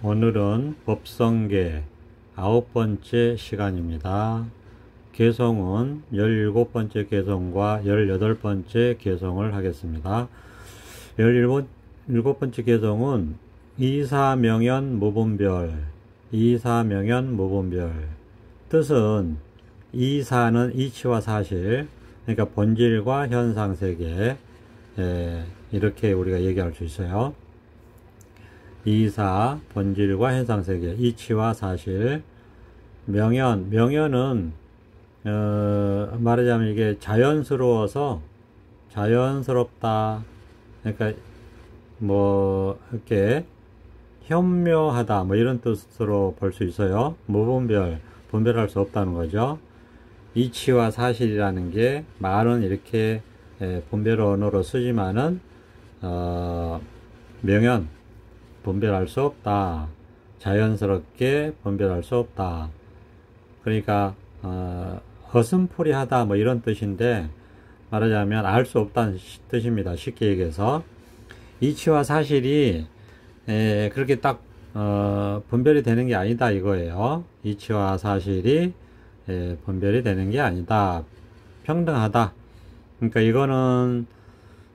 오늘은 법성계 9번째 시간입니다. 개성은 17번째 개성과 18번째 개성을 하겠습니다. 17번째 개성은 이사명연 무분별, 이사명연 무분별. 뜻은 이사는 이치와 사실, 그러니까 본질과 현상세계, 이렇게 우리가 얘기할 수 있어요. 이사, 본질과 현상세계, 이치와 사실. 명연은 말하자면 이게 자연스러워서 자연스럽다, 그러니까 뭐 이렇게 현묘하다, 뭐 이런 뜻으로 볼 수 있어요. 무분별, 분별할 수 없다는 거죠. 이치와 사실이라는 게 말은 이렇게 분별 언어로 쓰지만은 명연, 분별할 수 없다, 자연스럽게 분별할 수 없다. 그러니까 허슴풀이하다, 뭐 이런 뜻인데, 말하자면 알 수 없다는 뜻입니다. 쉽게 얘기해서 이치와 사실이 그렇게 딱 분별이 되는 게 아니다 이거예요. 이치와 사실이 분별이 되는 게 아니다, 평등하다. 그러니까 이거는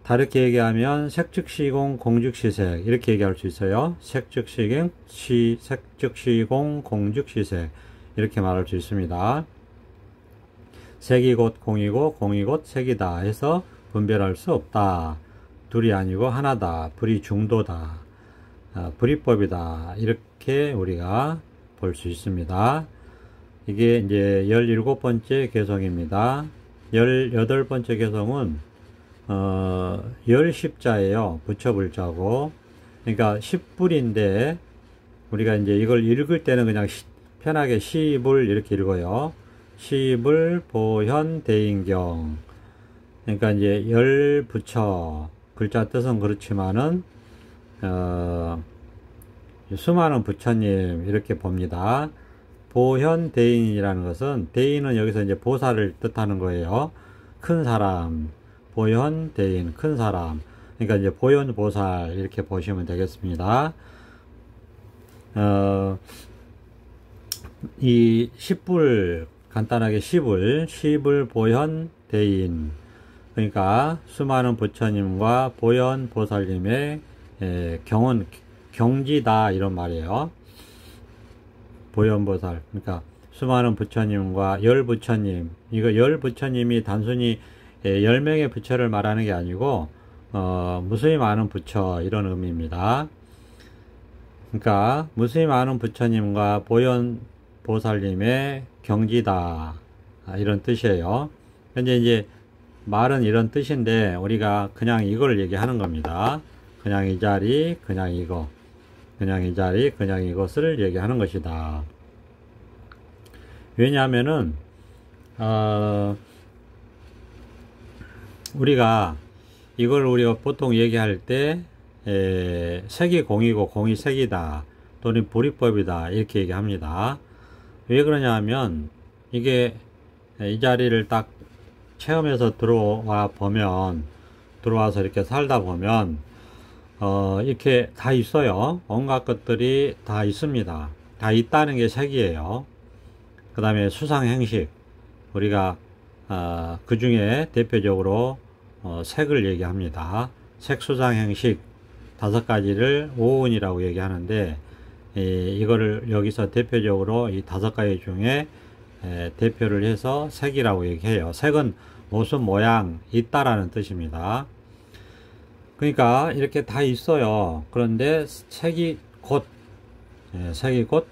다르게 얘기하면 색즉시공 공즉시색, 이렇게 얘기할 수 있어요. 색즉시공 공즉시색, 이렇게 말할 수 있습니다. 색이 곧 공이고 공이 곧 색이다 해서 분별할 수 없다. 둘이 아니고 하나다. 불이 중도다. 불이법이다. 이렇게 우리가 볼 수 있습니다. 이게 이제 17번째 개성입니다. 18번째 개성은 열십자예요. 부처불자고. 그러니까 십불인데, 우리가 이제 이걸 읽을 때는 그냥 편하게 시불 이렇게 읽어요. 시불 보현 대인경. 그러니까 이제 열부처, 글자 뜻은 그렇지만은 수많은 부처님 이렇게 봅니다. 보현 대인이라는 것은, 대인은 여기서 이제 보살을 뜻하는 거예요. 큰 사람, 보현 대인, 큰 사람. 그러니까 이제 보현 보살 이렇게 보시면 되겠습니다. 이 십불, 간단하게 시불 보현 대인. 그러니까 수많은 부처님과 보현 보살님의 경은 경지다, 이런 말이에요. 보현 보살. 그러니까 수많은 부처님과 열부처님. 이거 열부처님이 단순히 10명의 부처를 말하는 게 아니고 무수히 많은 부처, 이런 의미입니다. 그러니까 무수히 많은 부처님과 보현 보살님의 경지다, 이런 뜻이에요. 현재 이제 말은 이런 뜻인데 우리가 그냥 이걸 얘기하는 겁니다. 그냥 이 자리, 그냥 이거, 그냥 이 자리, 그냥 이것을 얘기하는 것이다. 왜냐하면은 우리가 보통 얘기할 때 색이 공이고 공이 색이다, 또는 불이법이다, 이렇게 얘기합니다. 왜 그러냐 하면, 이게 이 자리를 딱 체험해서 들어와서 이렇게 살다 보면 이렇게 다 있어요. 온갖 것들이 다 있습니다. 다 있다는 게 색이에요. 그 다음에 수상행식, 우리가 그 중에 대표적으로 색을 얘기합니다. 색수상행식 5가지를 오운이라고 얘기하는데, 이거를 여기서 대표적으로 이 5가지 중에 대표를 해서 색이라고 얘기해요. 색은 모습, 모양, 있다라는 뜻입니다. 그러니까 이렇게 다 있어요. 그런데 색이 곧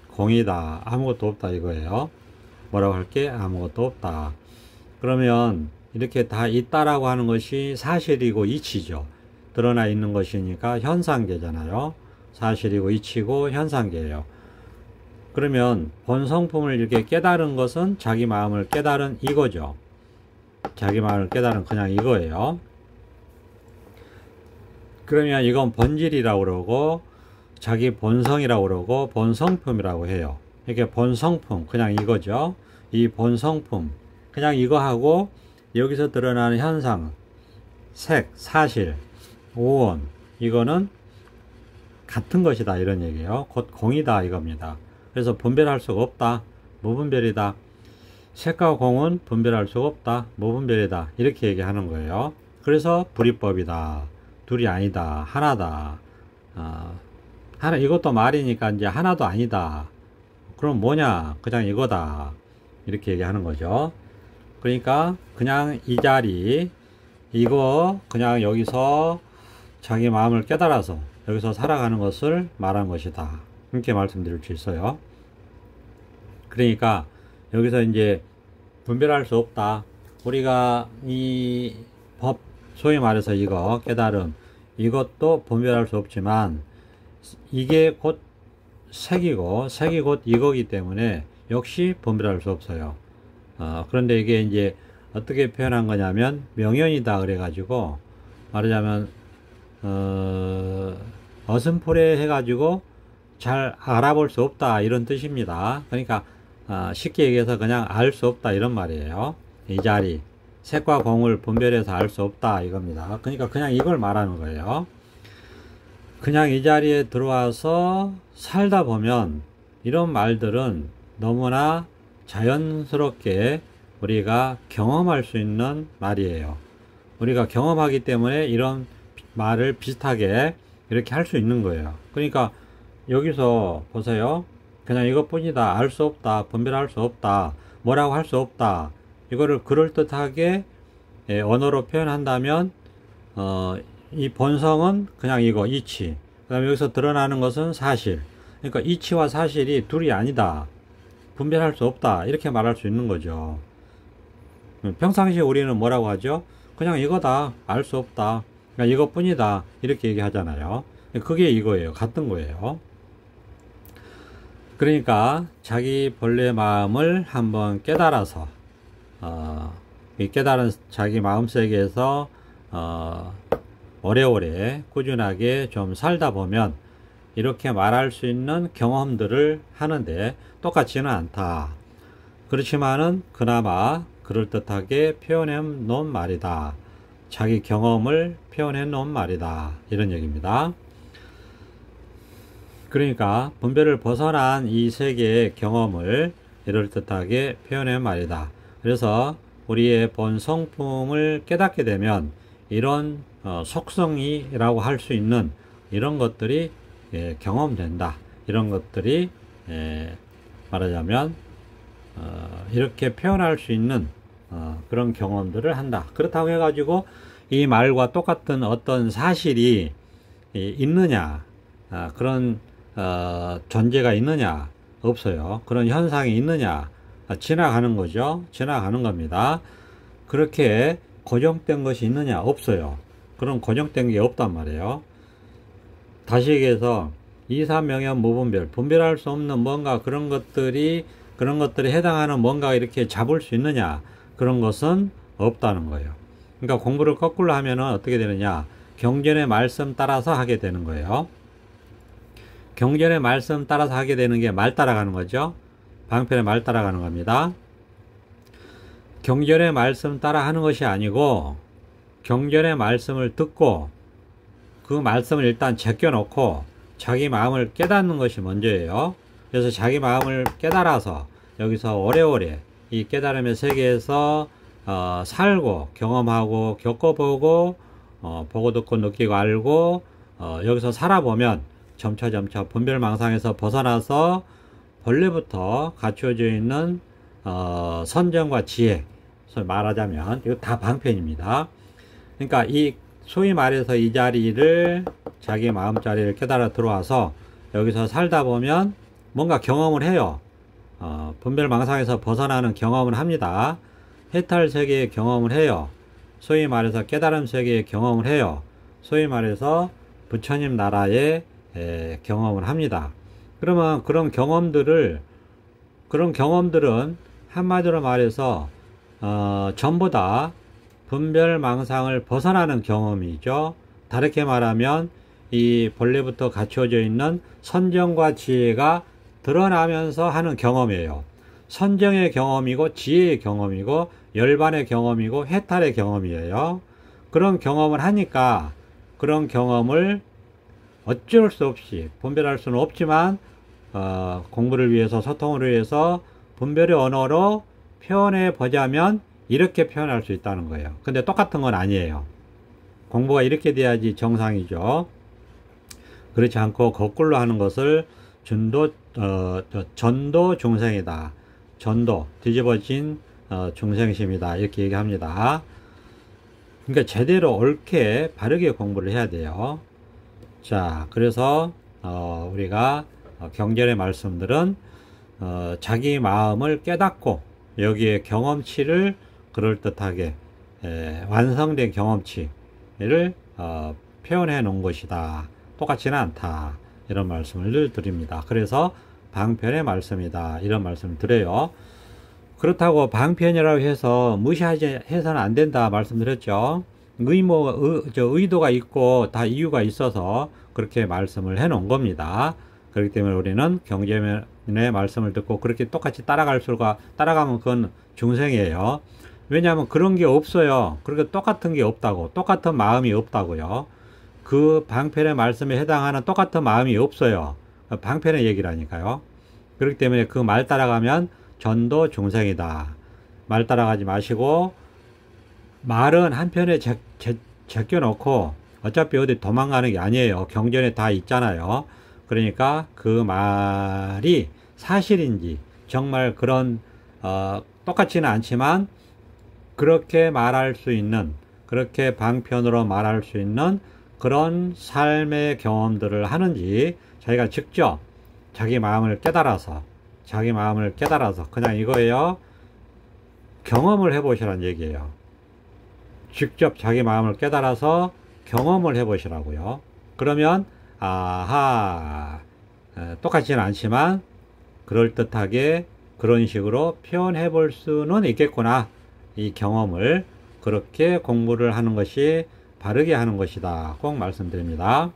공이다. 아무것도 없다, 이거예요. 뭐라고 할게? 아무것도 없다. 그러면 이렇게 다 있다라고 하는 것이 사실이고 이치죠. 드러나 있는 것이니까 현상계잖아요. 사실이고 이치고 현상계예요. 그러면 본성품을 이렇게 깨달은 것은 자기 마음을 깨달은 이거죠. 자기 마음을 깨달은 그냥 이거예요. 그러면 이건 본질이라고 그러고, 자기 본성이라고 그러고, 본성품이라고 해요. 이렇게 본성품, 그냥 이거죠. 이 본성품, 그냥 이거 하고, 여기서 드러나는 현상, 색, 사실, 오원, 이거는 같은 것이다 이런 얘기예요. 곧 공이다 이겁니다. 그래서 분별할 수가 없다. 무분별이다. 색과 공은 분별할 수가 없다. 무분별이다. 이렇게 얘기하는 거예요. 그래서 불이법이다. 둘이 아니다. 하나다. 하나, 이것도 말이니까 이제 하나도 아니다. 그럼 뭐냐? 그냥 이거다. 이렇게 얘기하는 거죠. 그러니까 그냥 이 자리, 이거 그냥 여기서 자기 마음을 깨달아서 여기서 살아가는 것을 말한 것이다. 이렇게 말씀드릴 수 있어요. 그러니까 여기서 이제 분별할 수 없다. 우리가 이 법, 소위 말해서 이거 깨달음, 이것도 분별할 수 없지만 이게 곧 색이고 색이 곧 이거기 때문에 역시 분별할 수 없어요. 그런데 이게 이제 어떻게 표현한 거냐면 명연이다 그래가지고 말하자면 어슴푸레 해가지고 잘 알아볼 수 없다 이런 뜻입니다. 그러니까 쉽게 얘기해서 그냥 알 수 없다 이런 말이에요. 이 자리 색과 공을 분별해서 알 수 없다 이겁니다. 그러니까 그냥 이걸 말하는 거예요. 그냥 이 자리에 들어와서 살다 보면 이런 말들은 너무나 자연스럽게 우리가 경험할 수 있는 말이에요. 우리가 경험하기 때문에 이런 말을 비슷하게 이렇게 할 수 있는 거예요. 그러니까 여기서 보세요. 그냥 이것뿐이다. 알 수 없다. 분별할 수 없다. 뭐라고 할 수 없다. 이거를 그럴듯하게 언어로 표현한다면 이 본성은 그냥 이거 이치. 그 다음에 여기서 드러나는 것은 사실. 그러니까 이치와 사실이 둘이 아니다. 분별할 수 없다. 이렇게 말할 수 있는 거죠. 평상시에 우리는 뭐라고 하죠? 그냥 이거다. 알 수 없다. 그러니까 이것뿐이다. 이렇게 얘기하잖아요. 그게 이거예요. 같은 거예요. 그러니까 자기 본래 마음을 한번 깨달아서 이 깨달은 자기 마음 세계에서 오래오래 꾸준하게 좀 살다 보면 이렇게 말할 수 있는 경험들을 하는데 똑같지는 않다. 그렇지만은 그나마 그럴듯하게 표현해 놓은 말이다. 자기 경험을 표현해 놓은 말이다. 이런 얘기입니다. 그러니까 분별을 벗어난 이 세계의 경험을 이럴듯하게 표현한 말이다. 그래서 우리의 본 성품을 깨닫게 되면 이런 속성이라고 할 수 있는 이런 것들이 경험된다. 이런 것들이 말하자면 이렇게 표현할 수 있는 그런 경험들을 한다. 그렇다고 해가지고 이 말과 똑같은 어떤 사실이 있느냐, 그런 존재가 있느냐, 없어요. 그런 현상이 있느냐, 지나가는 거죠. 지나가는 겁니다. 그렇게 고정된 것이 있느냐, 없어요. 그런 고정된 게 없단 말이에요. 다시 얘기해서 이사명연 무분별, 분별할 수 없는 뭔가 그런 것들에 해당하는 뭔가 이렇게 잡을 수 있느냐, 그런 것은 없다는 거예요. 그러니까 공부를 거꾸로 하면은 어떻게 되느냐, 경전의 말씀 따라서 하게 되는 거예요. 경전의 말씀 따라서 하게 되는 게 말 따라가는 거죠. 방편의 말 따라가는 겁니다. 경전의 말씀 따라 하는 것이 아니고 경전의 말씀을 듣고 그 말씀을 일단 제껴놓고 자기 마음을 깨닫는 것이 먼저예요. 그래서 자기 마음을 깨달아서 여기서 오래오래 이 깨달음의 세계에서 살고 경험하고 겪어보고 보고 듣고 느끼고 알고 여기서 살아보면 점차 분별망상에서 벗어나서 본래부터 갖추어져 있는 선정과 지혜, 말하자면 이거 다 방편입니다. 그러니까 이 소위 말해서 이 자리를 자기 마음자리를 깨달아 들어와서 여기서 살다 보면 뭔가 경험을 해요. 분별망상에서 벗어나는 경험을 합니다. 해탈세계의 경험을 해요. 소위 말해서 깨달음 세계의 경험을 해요. 소위 말해서 부처님 나라의 경험을 합니다. 그러면 그런 경험들은 한마디로 말해서 전부 다 분별망상을 벗어나는 경험이죠. 다르게 말하면 이 본래부터 갖추어져 있는 선정과 지혜가 드러나면서 하는 경험이에요. 선정의 경험이고 지혜의 경험이고 열반의 경험이고 해탈의 경험이에요. 그런 경험을 하니까 그런 경험을 어쩔 수 없이 분별할 수는 없지만 공부를 위해서, 소통을 위해서 분별의 언어로 표현해 보자면 이렇게 표현할 수 있다는 거예요. 근데 똑같은 건 아니에요. 공부가 이렇게 돼야지 정상이죠. 그렇지 않고 거꾸로 하는 것을 전도 중생이다. 전도, 뒤집어진 중생심이다. 이렇게 얘기합니다. 그러니까 제대로 옳게 바르게 공부를 해야 돼요. 자, 그래서 우리가 경전의 말씀들은 자기 마음을 깨닫고 여기에 경험치를 그럴듯하게 완성된 경험치를 표현해 놓은 것이다. 똑같지는 않다. 이런 말씀을 드립니다. 그래서 방편의 말씀이다. 이런 말씀을 드려요. 그렇다고 방편이라고 해서 무시해서는 안 된다 말씀드렸죠. 의도가 있고 다 이유가 있어서 그렇게 말씀을 해 놓은 겁니다. 그렇기 때문에 우리는 경전의 말씀을 듣고 그렇게 똑같이 따라가면 그건 중생이에요. 왜냐하면 그런 게 없어요. 그러니까 똑같은 게 없다고, 똑같은 마음이 없다고요. 그 방편의 말씀에 해당하는 똑같은 마음이 없어요. 방편의 얘기라니까요. 그렇기 때문에 그 말 따라가면 전도 중생이다. 말 따라가지 마시고 말은 한편에 제껴놓고 어차피 어디 도망가는 게 아니에요. 경전에 다 있잖아요. 그러니까 그 말이 사실인지 정말 그런 똑같지는 않지만 그렇게 말할 수 있는, 그렇게 방편으로 말할 수 있는 그런 삶의 경험들을 하는지 자기가 직접 자기 마음을 깨달아서 그냥 이거예요. 경험을 해보시라는 얘기예요. 직접 자기 마음을 깨달아서 경험을 해보시라고요. 그러면 아하, 똑같지는 않지만 그럴듯하게 그런 식으로 표현해 볼 수는 있겠구나. 이 경험을 그렇게 공부를 하는 것이 바르게 하는 것이다. 꼭 말씀드립니다.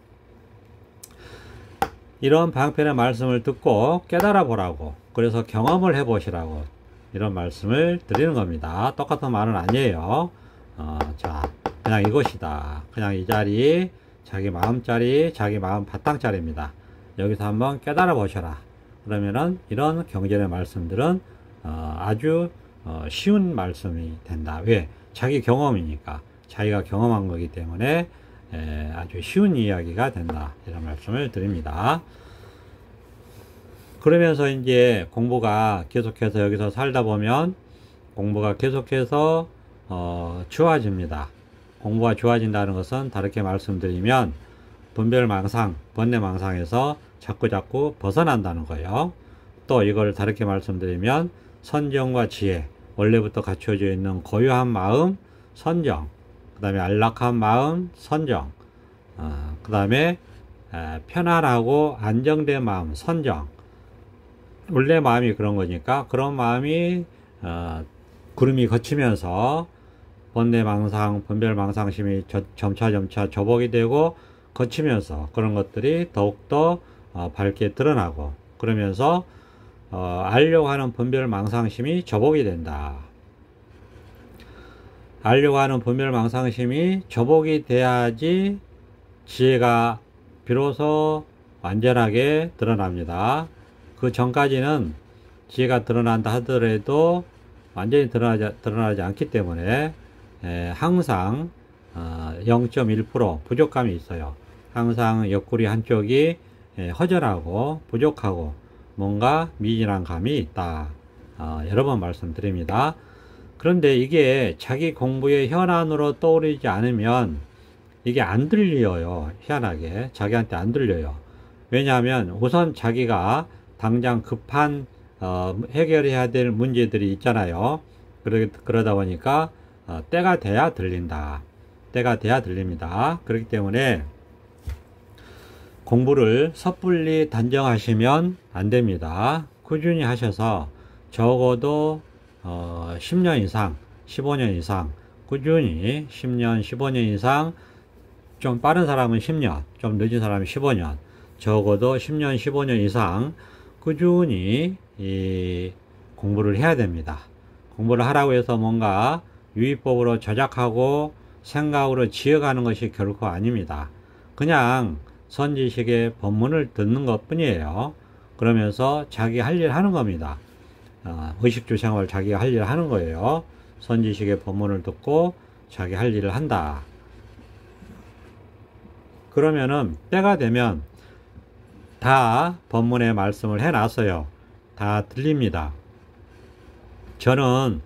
이런 방편의 말씀을 듣고 깨달아 보라고, 그래서 경험을 해 보시라고 이런 말씀을 드리는 겁니다. 똑같은 말은 아니에요. 자, 그냥 이것이다. 그냥 이 자리, 자기 마음짜리, 자기 마음 바탕짜리입니다. 여기서 한번 깨달아 보셔라. 그러면은 이런 경전의 말씀들은 아주 쉬운 말씀이 된다. 왜? 자기 경험이니까. 자기가 경험한 거기 때문에 아주 쉬운 이야기가 된다. 이런 말씀을 드립니다. 그러면서 이제 공부가 계속해서 여기서 살다 보면 공부가 계속해서 좋아집니다. 공부가 좋아진다는 것은 다르게 말씀드리면 분별망상, 번뇌망상에서 자꾸 벗어난다는 거예요. 또 이걸 다르게 말씀드리면 선정과 지혜, 원래부터 갖춰져 있는 고요한 마음, 선정, 그 다음에 안락한 마음, 선정, 그 다음에 편안하고 안정된 마음, 선정. 원래 마음이 그런 거니까 그런 마음이 구름이 거치면서 번뇌망상, 분별망상심이 점차 저복이 되고 거치면서 그런 것들이 더욱더 밝게 드러나고, 그러면서 알려고 하는 분별망상심이 저복이 된다. 알려고 하는 분별망상심이 저복이 돼야지 지혜가 비로소 완전하게 드러납니다. 그 전까지는 지혜가 드러난다 하더라도 완전히 드러나지 않기 때문에 항상 0.1% 부족감이 있어요. 항상 옆구리 한쪽이 허전하고 부족하고 뭔가 미진한 감이 있다. 여러 번 말씀드립니다. 그런데 이게 자기 공부의 현안으로 떠오르지 않으면 이게 안 들려요. 희한하게 자기한테 안 들려요. 왜냐하면 우선 자기가 당장 급한 해결해야 될 문제들이 있잖아요. 그러다 보니까 때가 돼야 들린다. 때가 돼야 들립니다. 그렇기 때문에 공부를 섣불리 단정하시면 안 됩니다. 꾸준히 하셔서 적어도 10년 이상, 15년 이상 꾸준히 10년, 15년 이상, 좀 빠른 사람은 10년, 좀 늦은 사람은 15년, 적어도 10년, 15년 이상 꾸준히 이 공부를 해야 됩니다. 공부를 하라고 해서 뭔가 유의법으로 조작하고 생각으로 지어가는 것이 결코 아닙니다. 그냥 선지식의 법문을 듣는 것 뿐이에요. 그러면서 자기 할 일 하는 겁니다. 의식주 생활 자기가 할 일 하는 거예요. 선지식의 법문을 듣고 자기 할 일을 한다. 그러면은 때가 되면 다 법문의 말씀을 해놨어요. 다 들립니다. 저는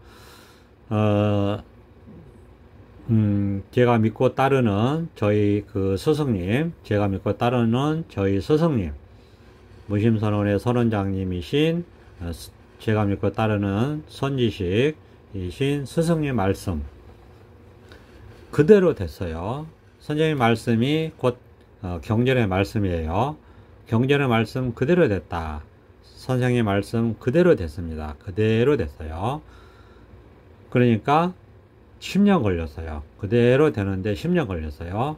제가 믿고 따르는 저희 그 스승님, 제가 믿고 따르는 저희 스승님, 무심선언의 선원장님이신 제가 믿고 따르는 선지식이신 스승님 말씀 그대로 됐어요. 선생님 말씀이 곧 경전의 말씀이에요. 경전의 말씀 그대로 됐다. 선생님 말씀 그대로 됐습니다. 그대로 됐어요. 그러니까 10년 걸렸어요. 그대로 되는데 10년 걸렸어요.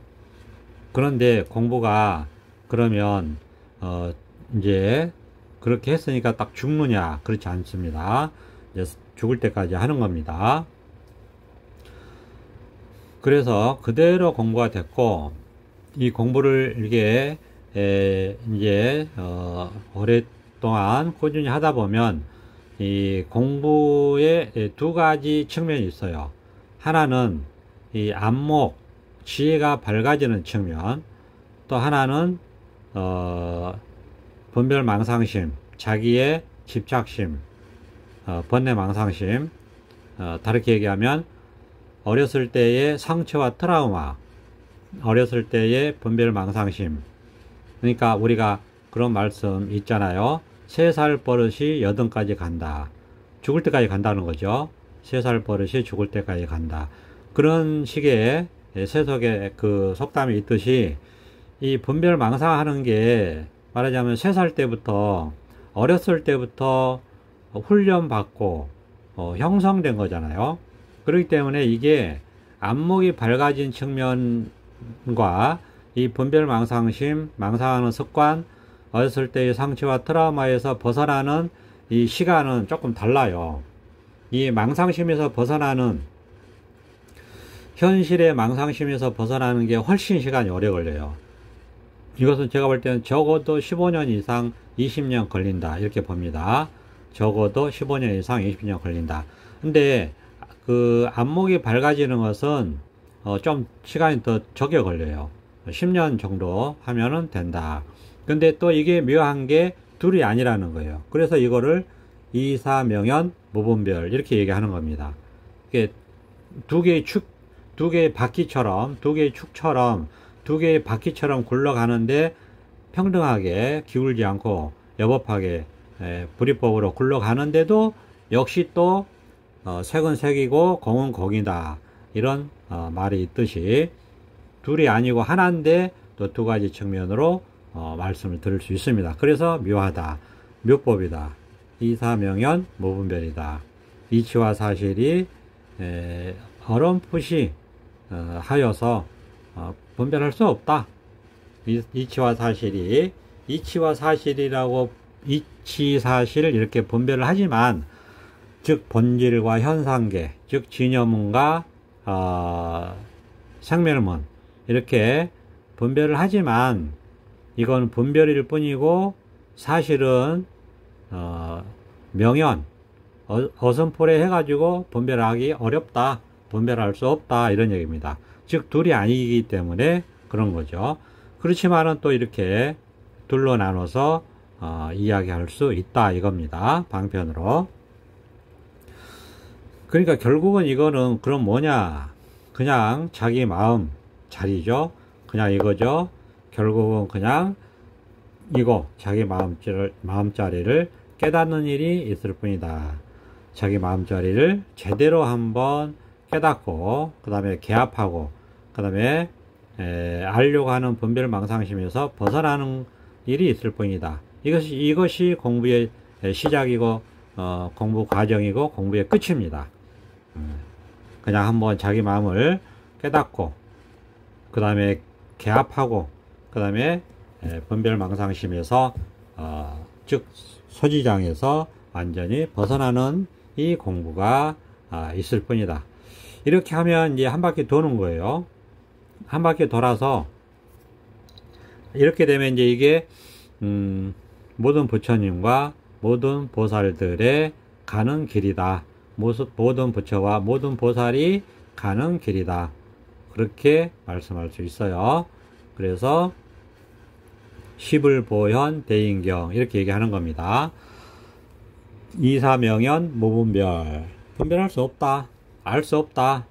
그런데 공부가 그러면 이제 그렇게 했으니까 딱 죽느냐? 그렇지 않습니다. 이제 죽을 때까지 하는 겁니다. 그래서 그대로 공부가 됐고, 이 공부를 이렇게 이제 오랫동안 꾸준히 하다 보면 이 공부에 두 가지 측면이 있어요. 하나는 이 안목, 지혜가 밝아지는 측면, 또 하나는 분별망상심, 자기의 집착심, 번뇌망상심, 다르게 얘기하면 어렸을 때의 상처와 트라우마, 어렸을 때의 분별망상심. 그러니까 우리가 그런 말씀 있잖아요. 3살 버릇이 8까지 간다. 죽을 때까지 간다는 거죠. 3살 버릇이 죽을 때까지 간다. 그런 식의 세속의 그 속담이 있듯이 이 분별망상하는 게 말하자면 3살 때부터 어렸을 때부터 훈련받고 형성된 거잖아요. 그렇기 때문에 이게 안목이 밝아진 측면과 이 분별망상심, 망상하는 습관, 어렸을 때의 상처와 트라우마에서 벗어나는 이 시간은 조금 달라요. 이 망상심에서 벗어나는, 현실의 망상심에서 벗어나는 게 훨씬 시간이 오래 걸려요. 이것은 제가 볼 때는 적어도 15년 이상 20년 걸린다 이렇게 봅니다. 적어도 15년 이상 20년 걸린다. 근데 그 안목이 밝아지는 것은 좀 시간이 더 적게 걸려요. 10년 정도 하면은 된다. 근데 또 이게 묘한 게 둘이 아니라는 거예요. 그래서 이거를 이사명연 무분별 이렇게 얘기하는 겁니다. 이게 두 개의 바퀴처럼, 두 개의 축처럼, 두 개의 바퀴처럼 굴러가는데 평등하게 기울지 않고 여법하게 불이법으로 굴러가는데도 역시 또 색은 색이고 공은 공이다. 이런 말이 있듯이 둘이 아니고 하나인데 또 두 가지 측면으로 말씀을 들을 수 있습니다. 그래서 묘하다, 묘법이다, 이사명연 무분별이다. 이치와 사실이 어렴풋이 하여서 분별할 수 없다. 이치와 사실이, 이치와 사실이라고 이치사실을 이렇게 분별을 하지만, 즉 본질과 현상계, 즉 진여문과 생멸문 이렇게 분별을 하지만 이건 분별일 뿐이고 사실은 명연, 어선포래 해가지고 분별하기 어렵다, 분별할 수 없다 이런 얘기입니다. 즉 둘이 아니기 때문에 그런 거죠. 그렇지만은 또 이렇게 둘로 나눠서 이야기할 수 있다 이겁니다. 방편으로. 그러니까 결국은 이거는 그럼 뭐냐, 그냥 자기 마음 자리죠. 그냥 이거죠. 결국은 그냥 이거 자기 마음자리를 깨닫는 일이 있을 뿐이다. 자기 마음자리를 제대로 한번 깨닫고 그 다음에 개합하고 그 다음에 알려고 하는 분별망상심에서 벗어나는 일이 있을 뿐이다. 이것이 공부의 시작이고 공부 과정이고 공부의 끝입니다. 그냥 한번 자기 마음을 깨닫고 그 다음에 개합하고 그 다음에 분별망상심에서 즉 소지장에서 완전히 벗어나는 이 공부가 있을 뿐이다. 이렇게 하면 이제 한 바퀴 도는 거예요. 한 바퀴 돌아서 이렇게 되면 이제 이게 모든 부처님과 모든 보살들의 가는 길이다. 모든 부처와 모든 보살이 가는 길이다. 그렇게 말씀할 수 있어요. 그래서 시불보현 대인경 이렇게 얘기하는 겁니다. 이사명연 무분별, 분별할 수 없다, 알 수 없다,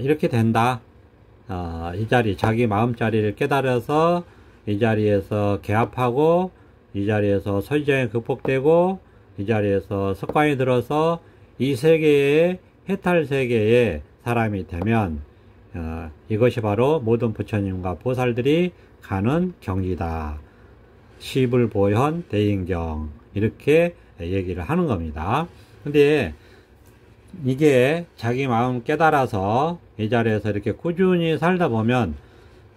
이렇게 된다. 이 자리, 자기 마음자리를 깨달아서 이 자리에서 개합하고 이 자리에서 소유장이 극복되고 이 자리에서 석관이 들어서 이 세계의 해탈 세계의 사람이 되면 이것이 바로 모든 부처님과 보살들이 가는 경지다. 시불보현 대인경 이렇게 얘기를 하는 겁니다. 근데 이게 자기 마음 깨달아서 이 자리에서 이렇게 꾸준히 살다 보면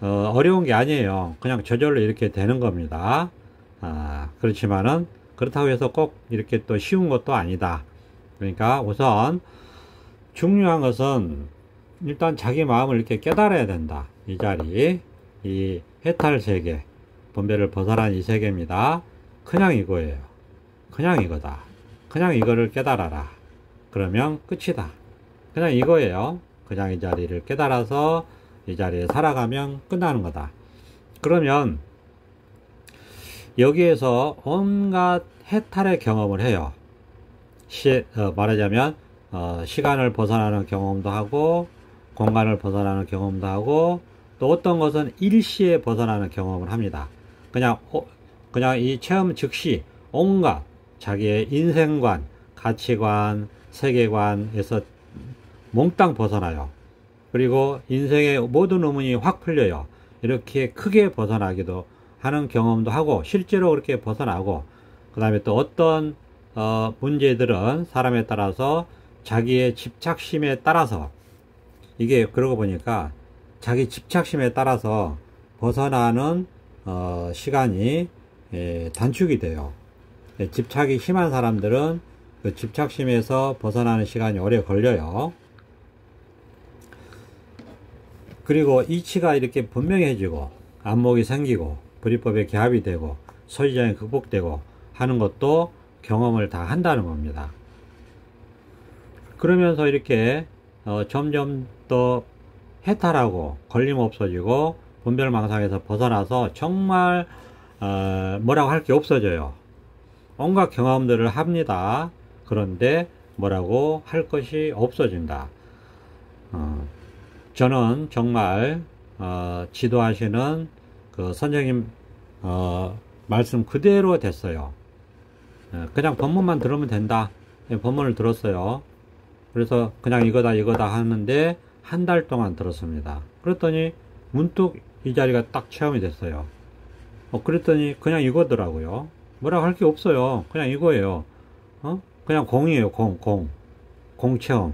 어려운 게 아니에요. 그냥 저절로 이렇게 되는 겁니다. 그렇지만은 그렇다고 해서 꼭 이렇게 또 쉬운 것도 아니다. 그러니까 우선 중요한 것은 일단 자기 마음을 이렇게 깨달아야 된다. 이 자리, 이 해탈 세계, 분별을 벗어난 이 세계입니다. 그냥 이거예요. 그냥 이거다. 그냥 이거를 깨달아라. 그러면 끝이다. 그냥 이거예요. 그냥 이 자리를 깨달아서 이 자리에 살아가면 끝나는 거다. 그러면 여기에서 온갖 해탈의 경험을 해요. 말하자면 시간을 벗어나는 경험도 하고 공간을 벗어나는 경험도 하고 또 어떤 것은 일시에 벗어나는 경험을 합니다. 그냥 이 체험 즉시 온갖 자기의 인생관, 가치관, 세계관에서 몽땅 벗어나요. 그리고 인생의 모든 의문이 확 풀려요. 이렇게 크게 벗어나기도 하는 경험도 하고 실제로 그렇게 벗어나고 그 다음에 또 어떤 문제들은 사람에 따라서 자기의 집착심에 따라서 이게 그러고 보니까 자기 집착심에 따라서 벗어나는 시간이 단축이 돼요. 집착이 심한 사람들은 그 집착심에서 벗어나는 시간이 오래 걸려요. 그리고 이치가 이렇게 분명해지고 안목이 생기고 불이법의 개합이 되고 소유장이 극복되고 하는 것도 경험을 다 한다는 겁니다. 그러면서 이렇게 점점 더 해탈하고 걸림 없어지고 분별망상에서 벗어나서 정말 뭐라고 할 게 없어져요. 온갖 경험들을 합니다. 그런데 뭐라고 할 것이 없어진다. 저는 정말 지도하시는 그 선생님 말씀 그대로 됐어요. 그냥 법문만 들으면 된다. 법문을 들었어요. 그래서 그냥 이거다 하는데 한 달 동안 들었습니다. 그랬더니 문득 이 자리가 딱 체험이 됐어요. 그랬더니 그냥 이거더라고요. 뭐라고 할 게 없어요. 그냥 이거예요. 그냥 공이에요. 공체험.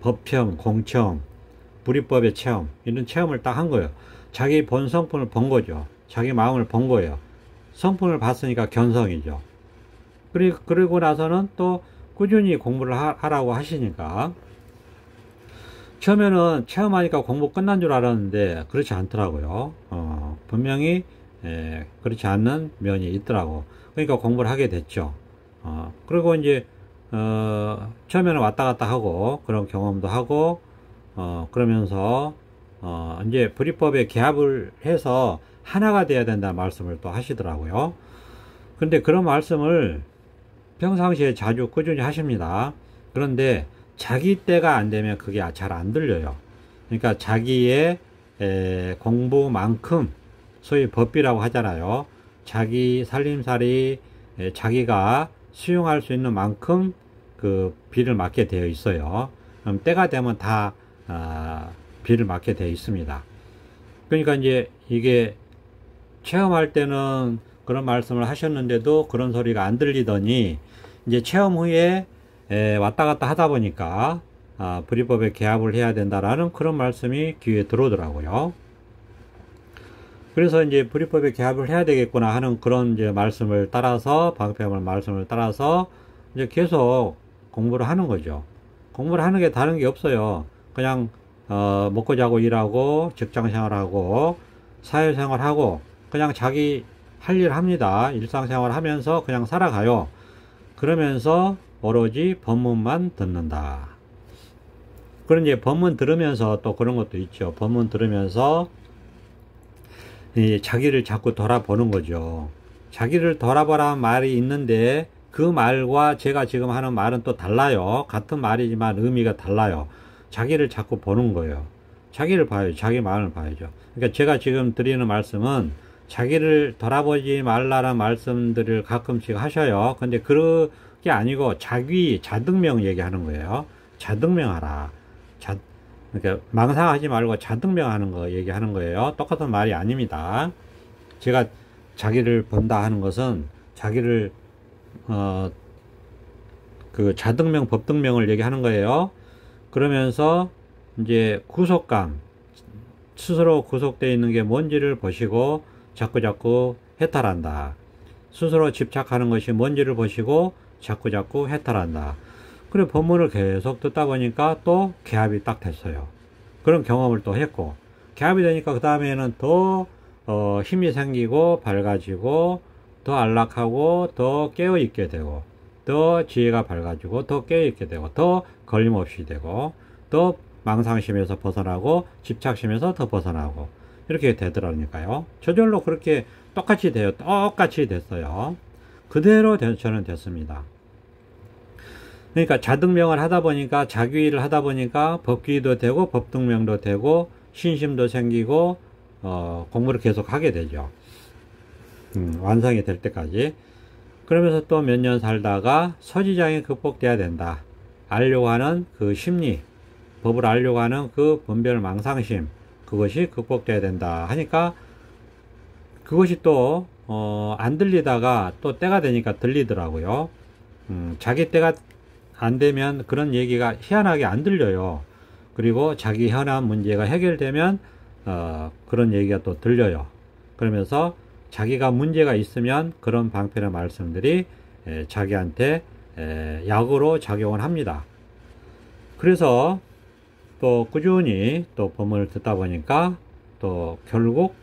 법체험, 공체험, 불이법의 체험. 이런 체험을 딱 한 거예요. 자기 본 성품을 본 거죠. 자기 마음을 본 거예요. 성품을 봤으니까 견성이죠. 그리고 나서는 또 꾸준히 공부를 하라고 하시니까 처음에는 체험하니까 공부 끝난 줄 알았는데 그렇지 않더라고요. 분명히 그렇지 않는 면이 있더라고. 그러니까 공부를 하게 됐죠. 그리고 이제 처음에는 왔다 갔다 하고 그런 경험도 하고 그러면서 이제 불이법에 개합을 해서 하나가 돼야 된다는 말씀을 또 하시더라고요. 근데 그런 말씀을 평상시에 자주 꾸준히 하십니다. 그런데 자기 때가 안 되면 그게 잘 안 들려요. 그러니까 자기의 공부만큼 소위 법비라고 하잖아요. 자기 살림살이 자기가 수용할 수 있는 만큼 그 비를 맞게 되어 있어요. 그럼 때가 되면 다 비를 맞게 되어 있습니다. 그러니까 이제 이게 체험할 때는 그런 말씀을 하셨는데도 그런 소리가 안 들리더니 이제 체험 후에 왔다 갔다 하다 보니까 불이법에 개합을 해야 된다라는 그런 말씀이 귀에 들어오더라고요. 그래서 이제 불이법에 개합을 해야 되겠구나 하는 그런 이제 말씀을 따라서 방패물 말씀을 따라서 이제 계속 공부를 하는 거죠. 공부를 하는 게 다른 게 없어요. 그냥 먹고 자고 일하고 직장 생활하고 사회생활하고 그냥 자기 할 일 합니다. 일상생활 하면서 그냥 살아가요. 그러면서 오로지 법문만 듣는다. 그런 이제 법문 들으면서 또 그런 것도 있죠. 법문 들으면서 자기를 자꾸 돌아보는 거죠. 자기를 돌아보라는 말이 있는데 그 말과 제가 지금 하는 말은 또 달라요. 같은 말이지만 의미가 달라요. 자기를 자꾸 보는 거예요. 자기를 봐요. 자기 마음을 봐야죠. 그러니까 제가 지금 드리는 말씀은 자기를 돌아보지 말라는 말씀들을 가끔씩 하셔요. 근데 그게 아니고 자등명 얘기하는 거예요. 자등명하라. 그러니까 망상하지 말고 자등명하는 거 얘기하는 거예요. 똑같은 말이 아닙니다. 제가 자기를 본다 하는 것은 자기를 그 자등명, 법등명을 얘기하는 거예요. 그러면서 이제 구속감, 스스로 구속되어 있는 게 뭔지를 보시고 자꾸자꾸 해탈한다. 스스로 집착하는 것이 뭔지를 보시고 자꾸자꾸 해탈한다. 그래 법문을 계속 듣다 보니까 또 개합이 딱 됐어요. 그런 경험을 또 했고, 개합이 되니까 그 다음에는 더 힘이 생기고 밝아지고 더 안락하고 더 깨어있게 되고 더 지혜가 밝아지고 더 깨어있게 되고 더 걸림없이 되고 더 망상심에서 벗어나고 집착심에서 더 벗어나고 이렇게 되더라니까요. 저절로 그렇게 똑같이 돼요. 똑같이 됐어요. 그대로 저는 됐습니다. 그러니까 자등명을 하다 보니까 자귀를 하다 보니까 법귀도 되고 법등명도 되고 신심도 생기고 공부를 계속 하게 되죠. 완성이 될 때까지. 그러면서 또 몇 년 살다가 서지장이 극복돼야 된다. 알려고 하는 그 심리, 법을 알려고 하는 그 분별 망상심, 그것이 극복돼야 된다 하니까 그것이 또 안 들리다가 또 때가 되니까 들리더라고요. 자기 때가 안 되면 그런 얘기가 희한하게 안 들려요. 그리고 자기 현안 문제가 해결되면 그런 얘기가 또 들려요. 그러면서 자기가 문제가 있으면 그런 방편의 말씀들이 자기한테 약으로 작용을 합니다. 그래서 또 꾸준히 또 법문을 듣다 보니까 또 결국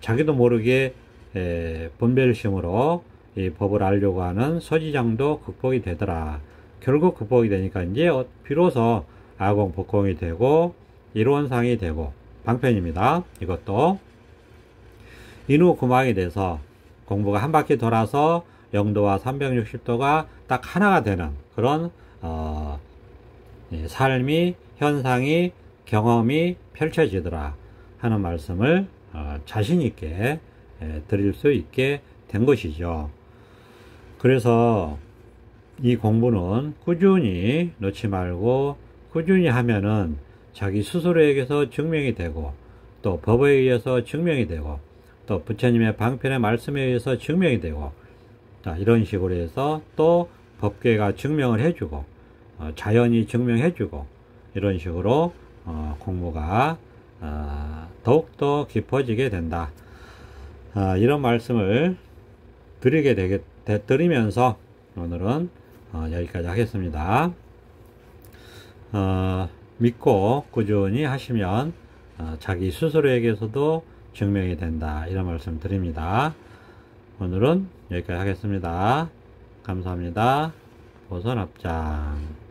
자기도 모르게 분별심으로 이 법을 알려고 하는 서지장도 극복이 되더라. 결국 극복이 되니까 이제 비로소 아공 법공이 되고 이론상이 되고 방편입니다. 이것도 인후구망이 돼서 공부가 한 바퀴 돌아서 영도와 360도가 딱 하나가 되는 그런 삶이, 현상이, 경험이 펼쳐지더라 하는 말씀을 자신 있게 드릴 수 있게 된 것이죠. 그래서 이 공부는 꾸준히 놓지 말고 꾸준히 하면은 자기 스스로에게서 증명이 되고 또 법에 의해서 증명이 되고 또 부처님의 방편의 말씀에 의해서 증명이 되고 이런 식으로 해서 또 법계가 증명을 해주고 자연이 증명해주고 이런 식으로 공부가 더욱더 깊어지게 된다. 이런 말씀을 드리면서 오늘은 여기까지 하겠습니다. 믿고 꾸준히 하시면 자기 스스로에게서도 증명이 된다. 이런 말씀 드립니다. 오늘은 여기까지 하겠습니다. 감사합니다. 보선합장.